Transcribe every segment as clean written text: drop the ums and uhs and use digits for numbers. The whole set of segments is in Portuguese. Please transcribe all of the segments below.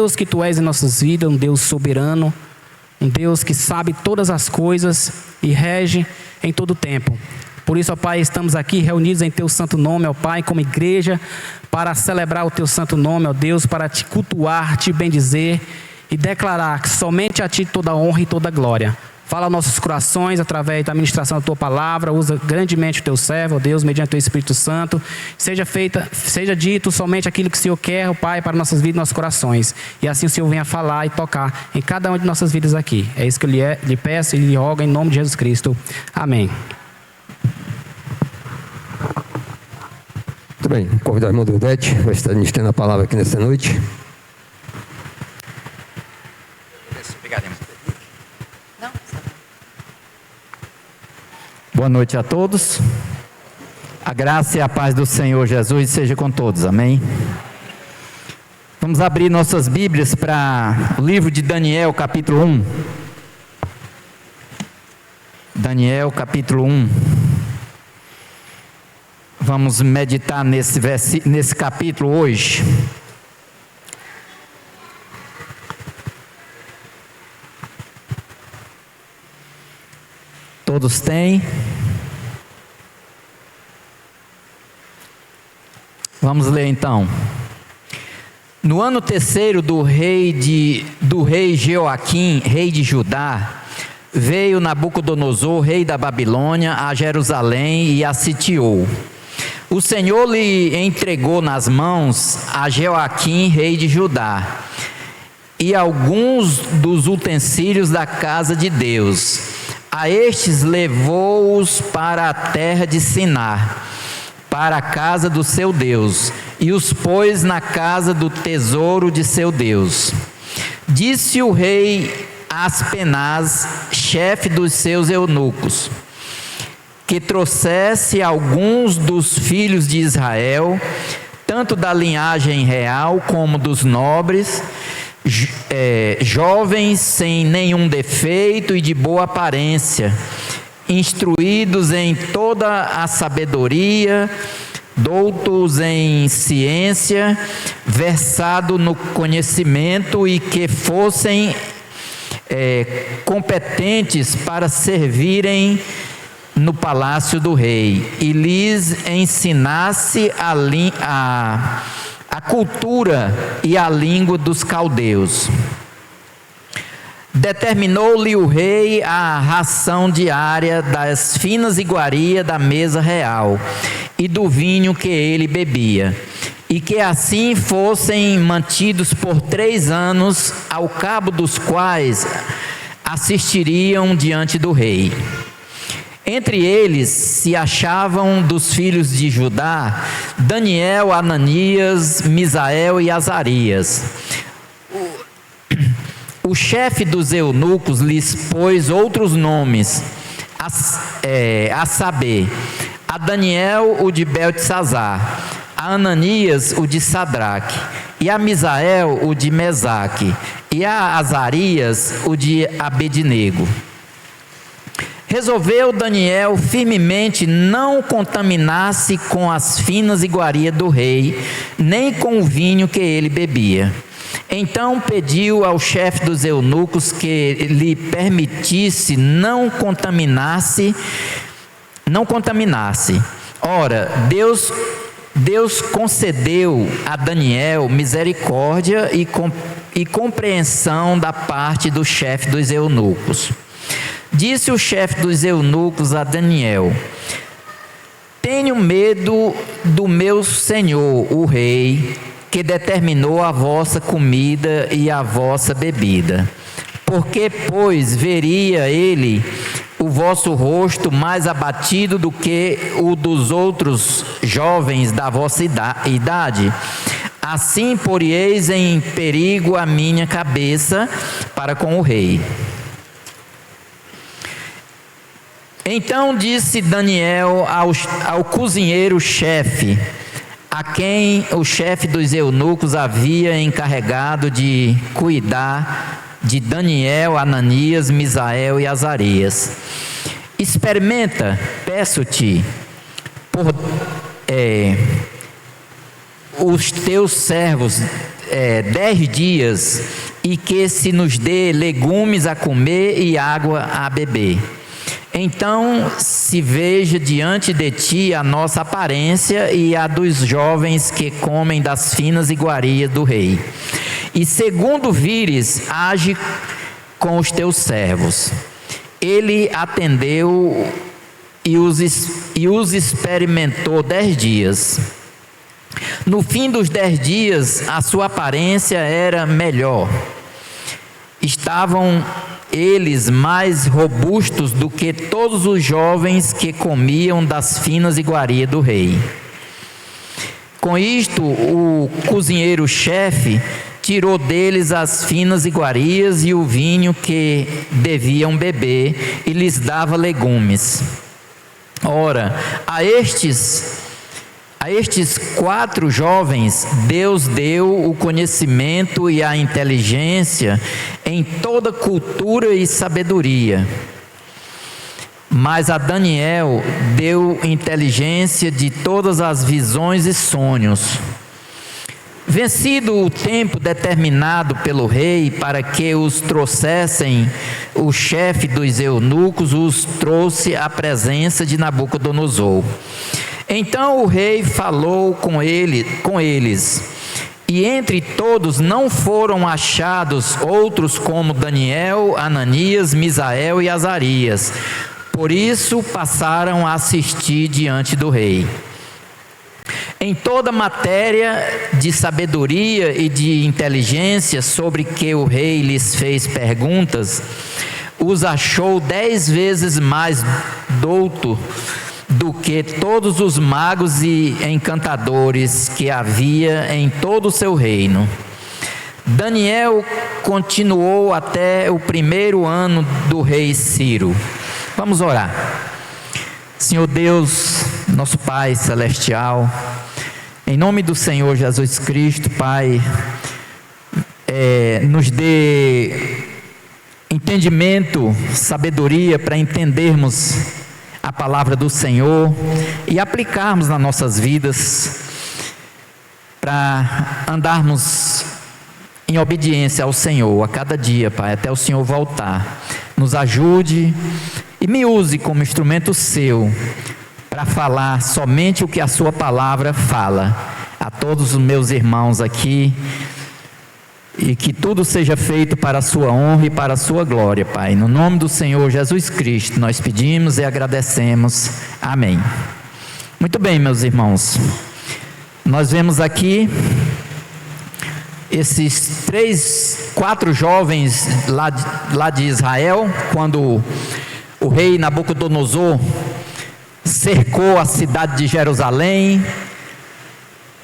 Deus que Tu és em nossas vidas, um Deus soberano, um Deus que sabe todas as coisas e rege em todo o tempo. Por isso, ó Pai, estamos aqui reunidos em Teu santo nome, ó Pai, como igreja, para celebrar o Teu santo nome, ó Deus, para Te cultuar, Te bendizer e declarar que somente a Ti toda honra e toda glória. Fala aos nossos corações através da ministração da Tua palavra, usa grandemente o Teu servo, ó Deus, mediante o Teu Espírito Santo. Seja dito somente aquilo que o Senhor quer, ó Pai, para nossas vidas e nossos corações. E assim o Senhor venha falar e tocar em cada uma de nossas vidas aqui. É isso que eu lhe peço e lhe rogo em nome de Jesus Cristo. Amém. Muito bem, convidar a irmã Dudete, vai estar ministrando a palavra aqui nessa noite. Obrigado, irmão. Boa noite a todos. A graça e a paz do Senhor Jesus seja com todos, amém? Vamos abrir nossas Bíblias para o livro de Daniel, capítulo 1. Daniel, capítulo 1. Vamos meditar nesse capítulo hoje. Todos têm? Vamos ler então. No ano terceiro do rei Jeoaquim, rei de Judá, veio Nabucodonosor, rei da Babilônia, a Jerusalém e a sitiou. O Senhor lhe entregou nas mãos a Jeoaquim, rei de Judá, e alguns dos utensílios da casa de Deus. A estes levou-os para a terra de Sinar, para a casa do seu Deus, e os pôs na casa do tesouro de seu Deus. Disse o rei Aspenaz, chefe dos seus eunucos, que trouxesse alguns dos filhos de Israel, tanto da linhagem real como dos nobres, jovens sem nenhum defeito e de boa aparência, instruídos em toda a sabedoria, doutos em ciência, versados no conhecimento e que fossem competentes para servirem no palácio do rei, e lhes ensinasse a cultura e a língua dos caldeus. Determinou-lhe o rei a ração diária das finas iguarias da mesa real e do vinho que ele bebia, e que assim fossem mantidos por 3 anos, ao cabo dos quais assistiriam diante do rei. Entre eles se achavam dos filhos de Judá Daniel, Ananias, Misael e Azarias. O chefe dos eunucos lhes pôs outros nomes, a saber, a Daniel o de Beltesazar, a Ananias o de Sadraque, e a Misael o de Mesaque, e a Azarias o de Abednego. Resolveu Daniel firmemente não contaminar-se com as finas iguarias do rei, nem com o vinho que ele bebia. Então pediu ao chefe dos eunucos que lhe permitisse não contaminar-se. Ora, Deus concedeu a Daniel misericórdia e compreensão da parte do chefe dos eunucos. Disse o chefe dos eunucos a Daniel: tenho medo do meu senhor, o rei, que determinou a vossa comida e a vossa bebida. Porque, pois, veria ele o vosso rosto mais abatido do que o dos outros jovens da vossa idade? Assim porieis em perigo a minha cabeça para com o rei. Então disse Daniel ao cozinheiro-chefe, a quem o chefe dos eunucos havia encarregado de cuidar de Daniel, Ananias, Misael e Azarias: experimenta, peço-te, por os teus servos 10 dias, e que se nos dê legumes a comer e água a beber. Então se veja diante de ti a nossa aparência e a dos jovens que comem das finas iguarias do rei. E segundo vires, age com os teus servos. Ele atendeu e os experimentou 10 dias. No fim dos 10 dias, a sua aparência era melhor. Estavam eles mais robustos do que todos os jovens que comiam das finas iguarias do rei. Com isto, o cozinheiro-chefe tirou deles as finas iguarias e o vinho que deviam beber e lhes dava legumes. Ora, a estes 4 jovens, Deus deu o conhecimento e a inteligência em toda cultura e sabedoria. Mas a Daniel deu inteligência de todas as visões e sonhos. Vencido o tempo determinado pelo rei para que os trouxessem, o chefe dos eunucos os trouxe à presença de Nabucodonosor. Então o rei falou com eles, e entre todos não foram achados outros como Daniel, Ananias, Misael e Azarias. Por isso passaram a assistir diante do rei. Em toda matéria de sabedoria e de inteligência sobre que o rei lhes fez perguntas, os achou 10 vezes mais douto do que todos os magos e encantadores que havia em todo o seu reino. Daniel continuou até o 1º ano do rei Ciro. Vamos orar. Senhor Deus, nosso Pai celestial, em nome do Senhor Jesus Cristo, Pai, nos dê entendimento, sabedoria para entendermos a palavra do Senhor e aplicarmos nas nossas vidas, para andarmos em obediência ao Senhor a cada dia, Pai, até o Senhor voltar. Nos ajude e me use como instrumento seu para falar somente o que a sua palavra fala a todos os meus irmãos aqui, e que tudo seja feito para a sua honra e para a sua glória, Pai. No nome do Senhor Jesus Cristo, nós pedimos e agradecemos. Amém. Muito bem, meus irmãos. Nós vemos aqui esses 4 jovens lá de Israel, quando o rei Nabucodonosor cercou a cidade de Jerusalém,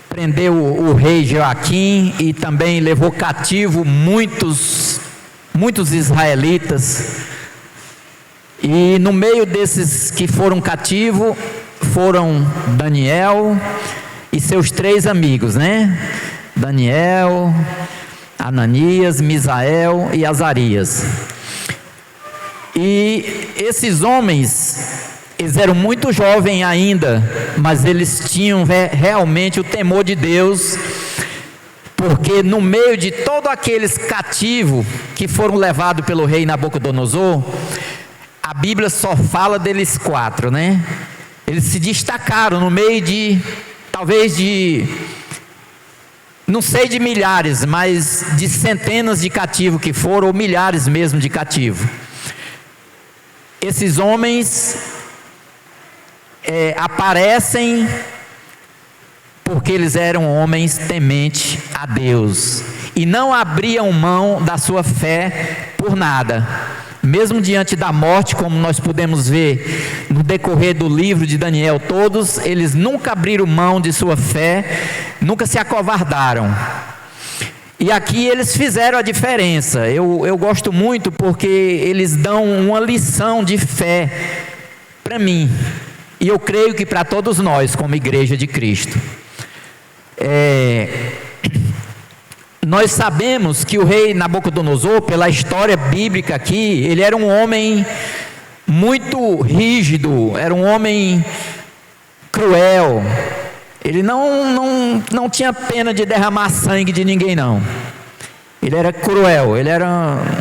prendeu o rei Joaquim e também levou cativo muitos israelitas. E no meio desses que foram cativos, foram Daniel e seus 3 amigos, né? Daniel, Ananias, Misael e Azarias. E esses homens, eles eram muito jovens ainda, mas eles tinham realmente o temor de Deus, porque no meio de todos aqueles cativos que foram levados pelo rei Nabucodonosor, a Bíblia só fala deles 4, né? Eles se destacaram no meio de, talvez de, não sei de milhares, mas de centenas de cativos que foram, ou milhares mesmo de cativos. Esses homens aparecem porque eles eram homens tementes a Deus e não abriam mão da sua fé por nada, mesmo diante da morte, como nós podemos ver no decorrer do livro de Daniel. Todos eles nunca abriram mão de sua fé, nunca se acovardaram. E aqui eles fizeram a diferença. Eu gosto muito porque eles dão uma lição de fé para mim. E eu creio que para todos nós, como igreja de Cristo. Nós sabemos que o rei Nabucodonosor, pela história bíblica aqui, ele era um homem muito rígido, era um homem cruel, Ele não tinha pena de derramar sangue de ninguém, não. Ele era cruel, ele era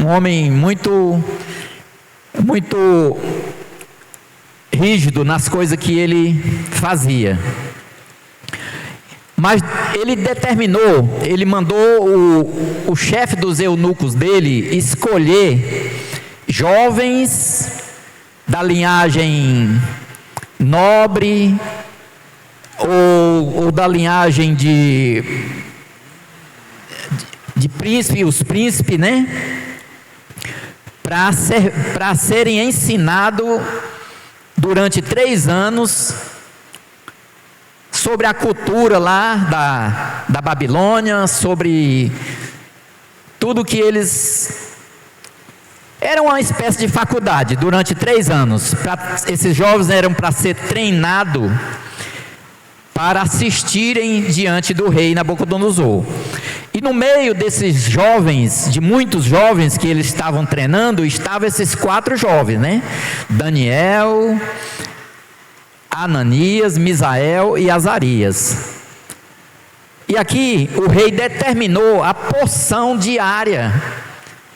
um homem muito rígido nas coisas que ele fazia. Mas ele determinou, ele mandou o chefe dos eunucos dele escolher jovens da linhagem nobre ou da linhagem de príncipe, os príncipes, né? Para serem ensinados durante 3 anos sobre a cultura lá da Babilônia, sobre tudo que eles... Era uma espécie de faculdade durante 3 anos. Esses jovens eram para ser treinados para assistirem diante do rei Nabucodonosor. E no meio desses jovens, de muitos jovens que eles estavam treinando, estavam esses 4 jovens, né? Daniel, Ananias, Misael e Azarias. E aqui o rei determinou a porção diária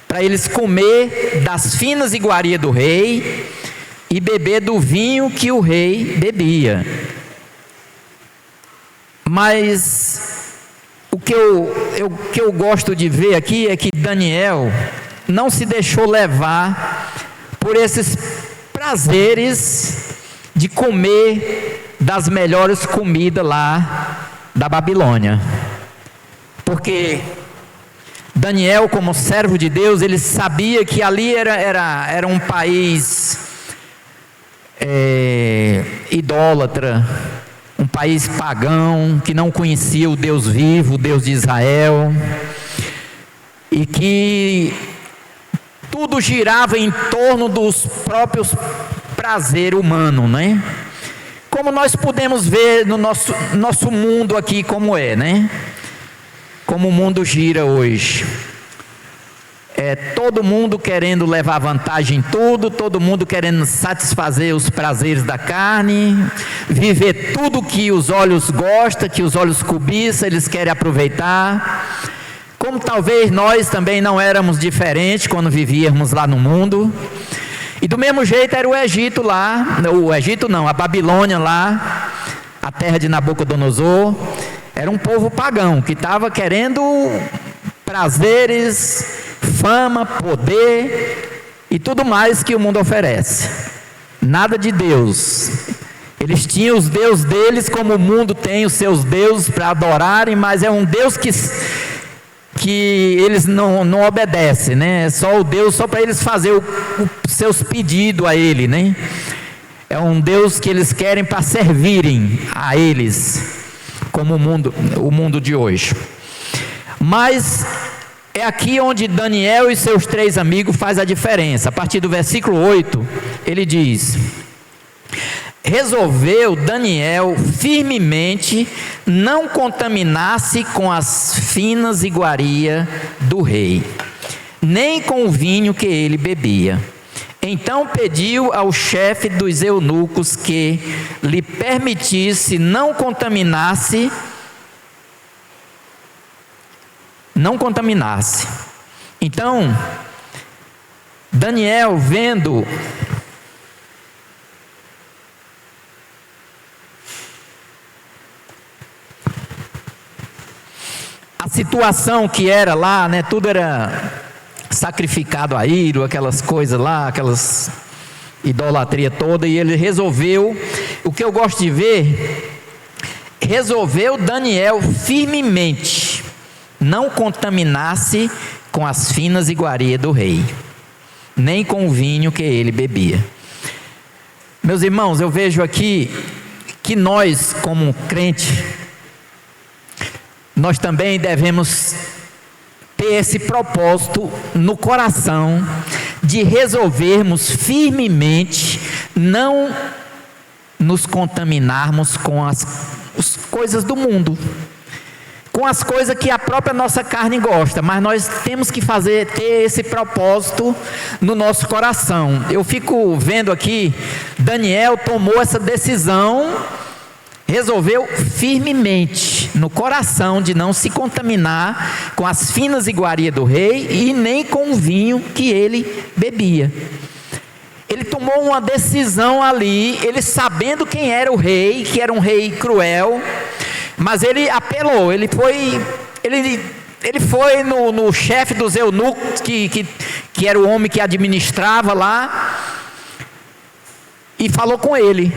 para eles comer das finas iguarias do rei e beber do vinho que o rei bebia. Mas o que eu gosto de ver aqui é que Daniel não se deixou levar por esses prazeres de comer das melhores comidas lá da Babilônia. Porque Daniel, como servo de Deus, ele sabia que ali era um país idólatra, um país pagão, que não conhecia o Deus vivo, o Deus de Israel, e que tudo girava em torno dos próprios prazer humano, né? Como nós podemos ver no nosso mundo aqui, como é, né? Como o mundo gira hoje. Todo mundo querendo levar vantagem em tudo, todo mundo querendo satisfazer os prazeres da carne, viver tudo que os olhos gostam, que os olhos cobiçam, eles querem aproveitar. Como talvez nós também não éramos diferentes quando vivíamos lá no mundo. E do mesmo jeito era o Egito lá, o Egito não, a Babilônia lá, a terra de Nabucodonosor. Era um povo pagão que estava querendo prazeres, fama, poder e tudo mais que o mundo oferece. Nada de Deus. Eles tinham os deuses deles, como o mundo tem os seus deuses para adorarem, mas é um Deus que eles não obedecem, né? É só o Deus, só para eles fazer os seus pedidos a Ele, né? É um Deus que eles querem para servirem a eles, como o mundo de hoje. Mas é aqui onde Daniel e seus 3 amigos faz a diferença. A partir do versículo 8, ele diz: resolveu Daniel firmemente não contaminar-se com as finas iguarias do rei, nem com o vinho que ele bebia. Então pediu ao chefe dos eunucos que lhe permitisse não contaminasse. Então, Daniel, vendo a situação que era lá, né, tudo era sacrificado a ídolo, aquelas coisas lá, aquelas idolatria toda, e ele resolveu, o que eu gosto de ver, resolveu Daniel firmemente não contaminar-se com as finas iguarias do rei, nem com o vinho que ele bebia. Meus irmãos, eu vejo aqui que nós, como crente, nós também devemos ter esse propósito no coração de resolvermos firmemente não nos contaminarmos com as coisas do mundo, com as coisas que a própria nossa carne gosta, mas nós temos que ter esse propósito no nosso coração. Eu fico vendo aqui, Daniel tomou essa decisão, resolveu firmemente no coração de não se contaminar com as finas iguarias do rei e nem com o vinho que ele bebia. Ele tomou uma decisão ali, ele sabendo quem era o rei, que era um rei cruel, mas ele apelou, ele foi no chefe dos eunucos, que era o homem que administrava lá, e falou com ele,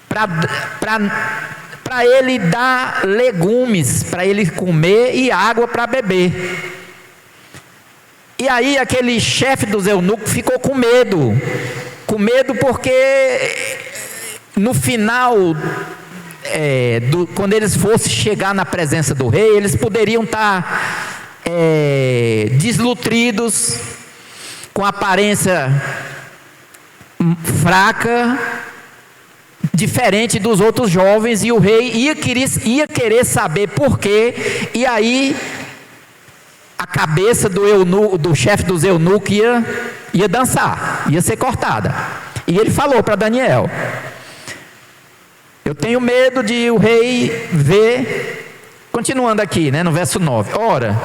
para ele dar legumes, para ele comer e água para beber. E aí aquele chefe dos eunucos ficou com medo porque no final, quando eles fossem chegar na presença do rei, eles poderiam estar desnutridos, com aparência fraca, diferente dos outros jovens, e o rei ia querer saber por quê, e aí a cabeça do chefe dos eunucos ia dançar, ia ser cortada. E ele falou para Daniel: eu tenho medo de o rei ver, continuando aqui, no verso 9, ora,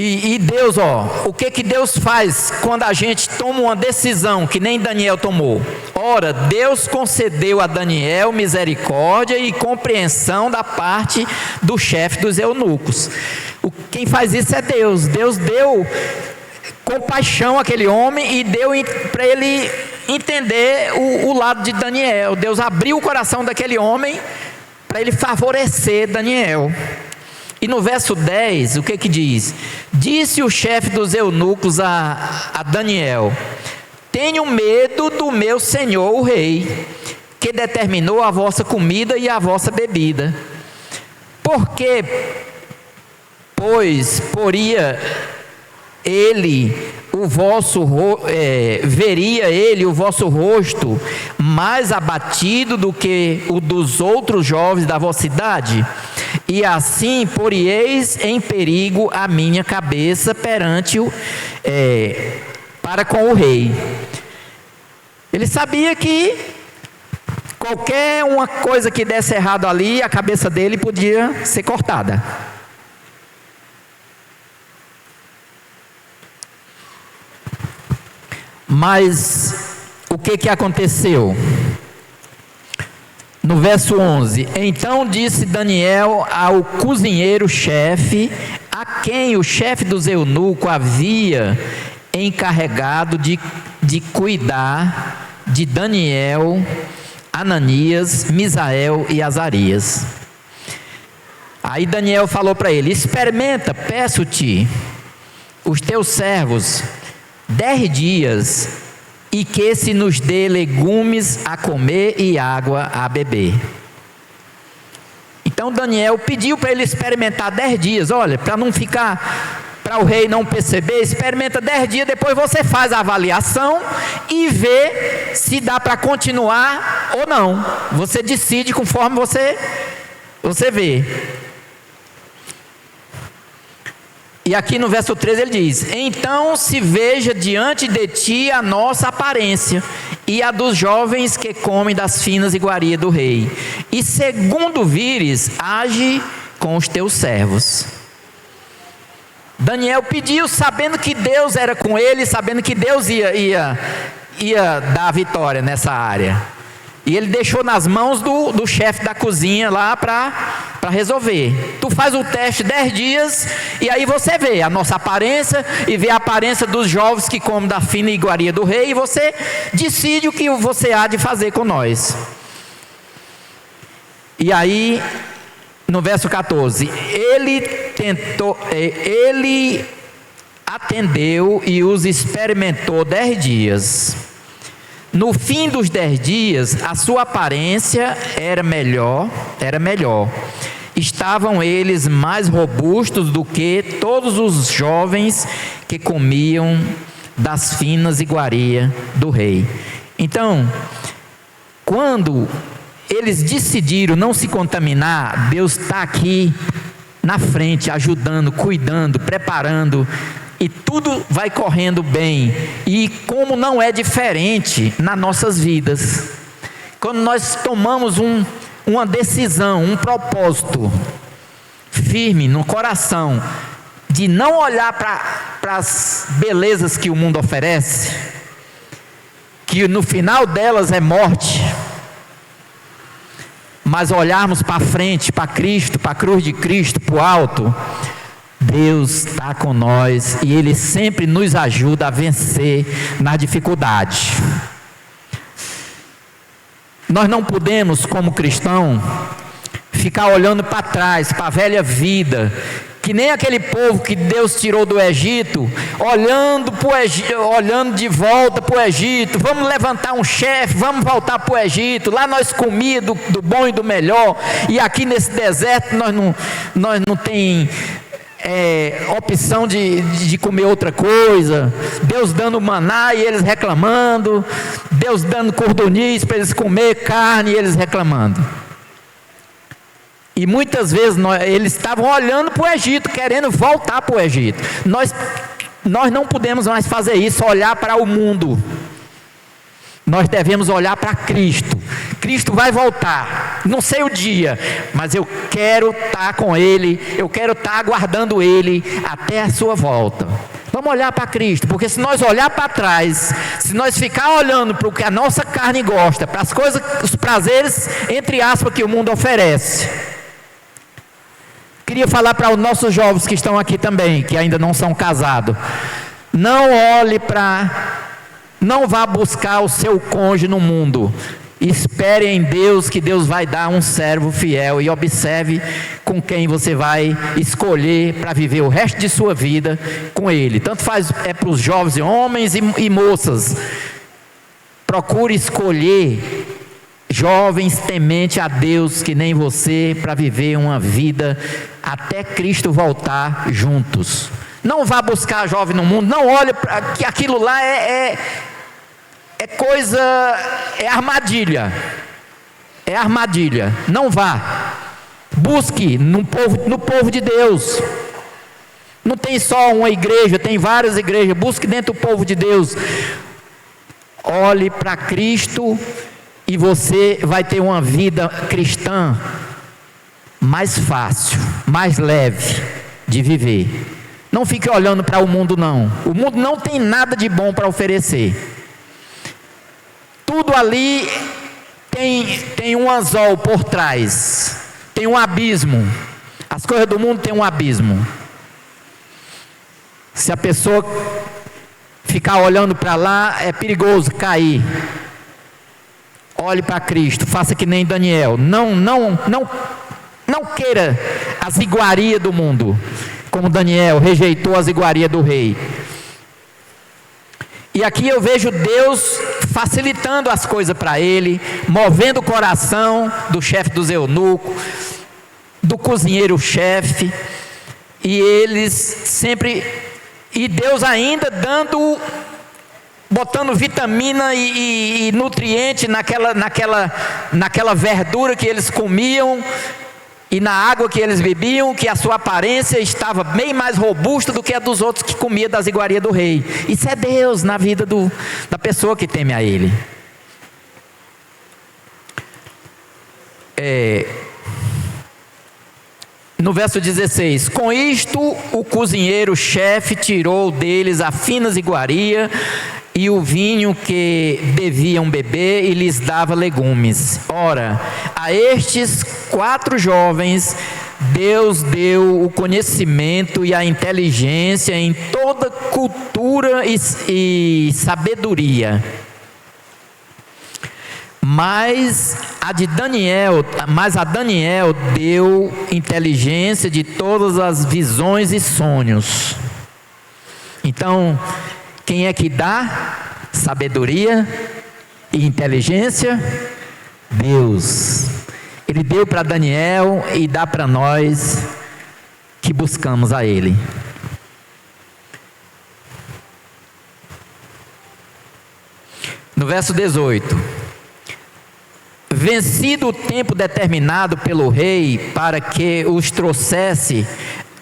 e Deus, o que Deus faz quando a gente toma uma decisão que nem Daniel tomou? Ora, Deus concedeu a Daniel misericórdia e compreensão da parte do chefe dos eunucos. Quem faz isso é Deus. Deus deu compaixão àquele homem e deu para ele entender o lado de Daniel. Deus abriu o coração daquele homem para ele favorecer Daniel. E no verso 10, o que diz? Disse o chefe dos eunucos a Daniel: tenho medo do meu senhor o rei, que determinou a vossa comida e a vossa bebida. Porque, pois, veria ele o vosso rosto mais abatido do que o dos outros jovens da vossa idade, e assim porieis em perigo a minha cabeça para com o rei. Ele sabia que qualquer uma coisa que desse errado ali, a cabeça dele podia ser cortada. Mas o que aconteceu? No verso 11: então disse Daniel ao cozinheiro-chefe, a quem o chefe dos eunucos havia encarregado de cuidar de Daniel, Ananias, Misael e Azarias. Aí Daniel falou para ele: experimenta, peço-te, os teus servos 10 dias, e que se nos dê legumes a comer e água a beber. Então Daniel pediu para ele experimentar 10 dias. Olha, para não ficar, para o rei não perceber, experimenta 10 dias, depois você faz a avaliação e vê se dá para continuar ou não. Você decide conforme você vê. E aqui no verso 13 ele diz: então se veja diante de ti a nossa aparência e a dos jovens que comem das finas iguarias do rei, e segundo vires, age com os teus servos. Daniel pediu, sabendo que Deus era com ele, sabendo que Deus ia dar a vitória nessa área. E ele deixou nas mãos do chefe da cozinha lá para resolver. Tu faz o teste 10 dias e aí você vê a nossa aparência e vê a aparência dos jovens que comem da fina iguaria do rei, e você decide o que você há de fazer com nós. E aí, no verso 14, ele atendeu e os experimentou 10 dias. No fim dos 10 dias, a sua aparência era melhor. Estavam eles mais robustos do que todos os jovens que comiam das finas iguarias do rei. Então, quando eles decidiram não se contaminar, Deus está aqui na frente, ajudando, cuidando, preparando e tudo vai correndo bem. E como não é diferente nas nossas vidas, quando nós tomamos uma decisão, um propósito firme no coração, de não olhar para as belezas que o mundo oferece, que no final delas é morte, mas olharmos para frente, para Cristo, para a cruz de Cristo, para o alto, Deus está com nós e Ele sempre nos ajuda a vencer na dificuldade. Nós não podemos, como cristão, ficar olhando para trás, para a velha vida, que nem aquele povo que Deus tirou do Egito, olhando de volta para o Egito. Vamos levantar um chefe, vamos voltar para o Egito. Lá nós comíamos do bom e do melhor, e aqui nesse deserto nós não tem opção de comer outra coisa. Deus dando maná e eles reclamando, Deus dando cordoniz para eles comer carne e eles reclamando. E muitas vezes eles estavam olhando para o Egito, querendo voltar para o Egito. Nós não podemos mais fazer isso, olhar para o mundo. Nós devemos olhar para Cristo. Cristo vai voltar, não sei o dia, mas eu quero estar com Ele, eu quero estar aguardando Ele até a sua volta. Vamos olhar para Cristo, porque se nós olhar para trás, se nós ficar olhando para o que a nossa carne gosta, para as coisas, os prazeres, entre aspas, que o mundo oferece. Queria falar para os nossos jovens que estão aqui também, que ainda não são casados. Não vá buscar o seu cônjuge no mundo. Espere em Deus, que Deus vai dar um servo fiel. E observe com quem você vai escolher para viver o resto de sua vida com Ele. Tanto faz para os jovens, homens e moças. Procure escolher jovens temente a Deus, que nem você, para viver uma vida até Cristo voltar juntos. Não vá buscar jovem no mundo, não olhe para que aquilo lá é armadilha. É armadilha. Não vá. Busque no povo de Deus. Não tem só uma igreja, tem várias igrejas. Busque dentro do povo de Deus. Olhe para Cristo e você vai ter uma vida cristã mais fácil, mais leve de viver. Não fique olhando para o mundo, não. O mundo não tem nada de bom para oferecer. Tudo ali tem um anzol por trás, tem um abismo. As coisas do mundo têm um abismo. Se a pessoa ficar olhando para lá, é perigoso cair. Olhe para Cristo, faça que nem Daniel. Não queira as iguarias do mundo, como Daniel rejeitou as iguarias do rei. E aqui eu vejo Deus facilitando as coisas para ele, movendo o coração do chefe dos eunucos, do cozinheiro-chefe, e eles sempre, e Deus ainda botando vitamina e nutriente naquela verdura que eles comiam, e na água que eles bebiam, que a sua aparência estava bem mais robusta do que a dos outros que comia das iguarias do rei. Isso é Deus na vida da pessoa que teme a Ele. No verso 16: com isto o cozinheiro-chefe tirou deles a finas iguarias e o vinho que deviam beber, e lhes dava legumes. Ora, a estes 4 jovens Deus deu o conhecimento e a inteligência em toda cultura e sabedoria. Mas a Daniel deu inteligência de todas as visões e sonhos. Então, quem é que dá sabedoria e inteligência? Deus. Ele deu para Daniel e dá para nós que buscamos a Ele. No verso 18: vencido o tempo determinado pelo rei para que os trouxesse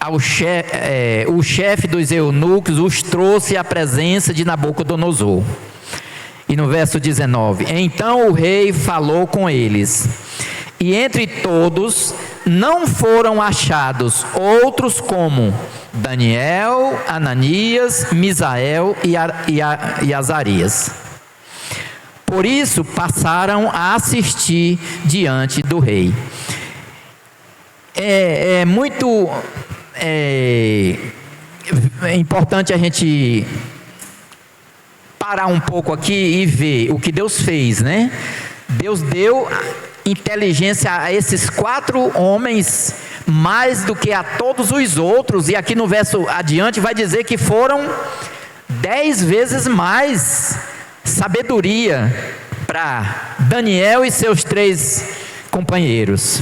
o chefe dos eunucos os trouxe à presença de Nabucodonosor. E no verso 19: então o rei falou com eles, e entre todos não foram achados outros como Daniel, Ananias, Misael e Azarias. Por isso passaram a assistir diante do rei. É muito importante a gente parar um pouco aqui e ver o que Deus fez, né? Deus deu inteligência a esses 4 homens mais do que a todos os outros, e aqui no verso adiante vai dizer que foram 10 vezes mais sabedoria para Daniel e seus 3 companheiros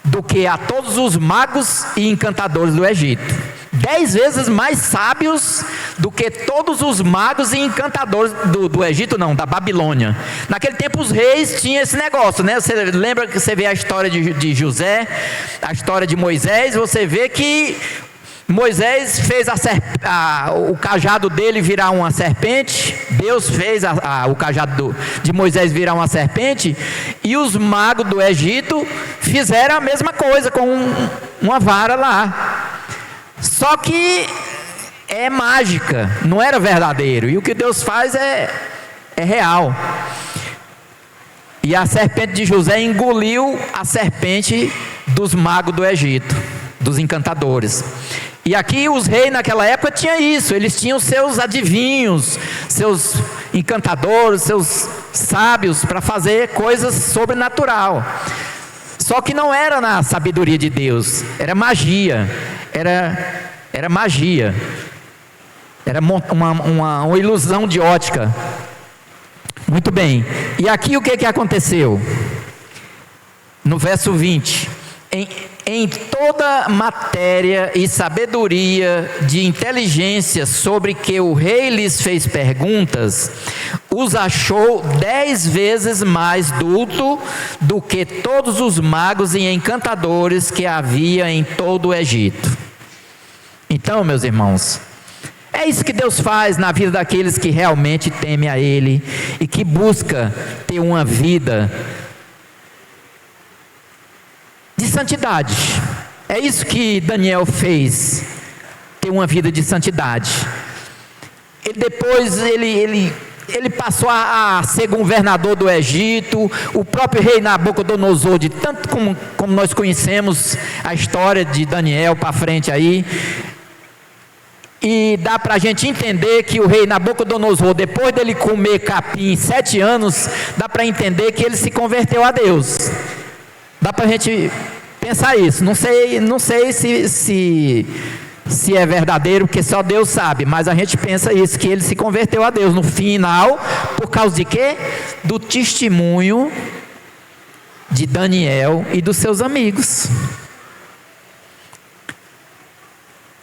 do que a todos os magos e encantadores do Egito. 10 vezes mais sábios do que todos os magos e encantadores do Egito, não, da Babilônia. Naquele tempo os reis tinham esse negócio, né? Você lembra que você vê a história de José, a história de Moisés, você vê que Moisés fez o cajado dele virar uma serpente. Deus fez o cajado de Moisés virar uma serpente, e os magos do Egito fizeram a mesma coisa com uma vara lá. Só que é mágica, não era verdadeiro, e o que Deus faz é real. E a serpente de José engoliu a serpente dos magos do Egito, dos encantadores. E aqui os reis naquela época tinham isso, eles tinham seus adivinhos, seus encantadores, seus sábios para fazer coisas sobrenatural. Só que não era na sabedoria de Deus, era magia, era magia, era uma ilusão de ótica. Muito bem, e aqui o que aconteceu? No verso 20: em toda matéria e sabedoria de inteligência sobre que o rei lhes fez perguntas, os achou 10 vezes mais duto do que todos os magos e encantadores que havia em todo o Egito. Então, meus irmãos, é isso que Deus faz na vida daqueles que realmente temem a Ele e que busca ter uma vida de santidade. É isso que Daniel fez, ter uma vida de santidade. E depois ele passou a ser governador do Egito. O próprio rei Nabucodonosor, de tanto como nós conhecemos a história de Daniel para frente aí, e dá para a gente entender que o rei Nabucodonosor, depois dele comer capim 7 anos, dá para entender que ele se converteu a Deus. Dá para a gente pensar isso. Não sei se é verdadeiro, porque só Deus sabe, mas a gente pensa isso, que ele se converteu a Deus no final, por causa de quê? Do testemunho de Daniel e dos seus amigos.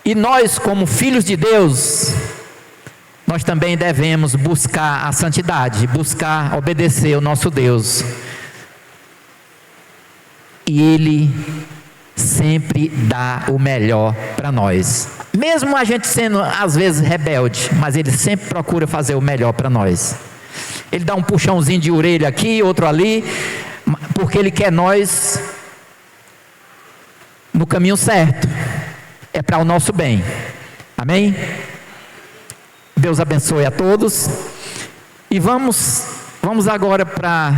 E nós, como filhos de Deus, nós também devemos buscar a santidade, buscar obedecer ao nosso Deus. E Ele sempre dá o melhor para nós. Mesmo a gente sendo às vezes rebelde, mas Ele sempre procura fazer o melhor para nós. Ele dá um puxãozinho de orelha aqui, outro ali, porque Ele quer nós no caminho certo. É para o nosso bem. Amém? Deus abençoe a todos. E vamos agora para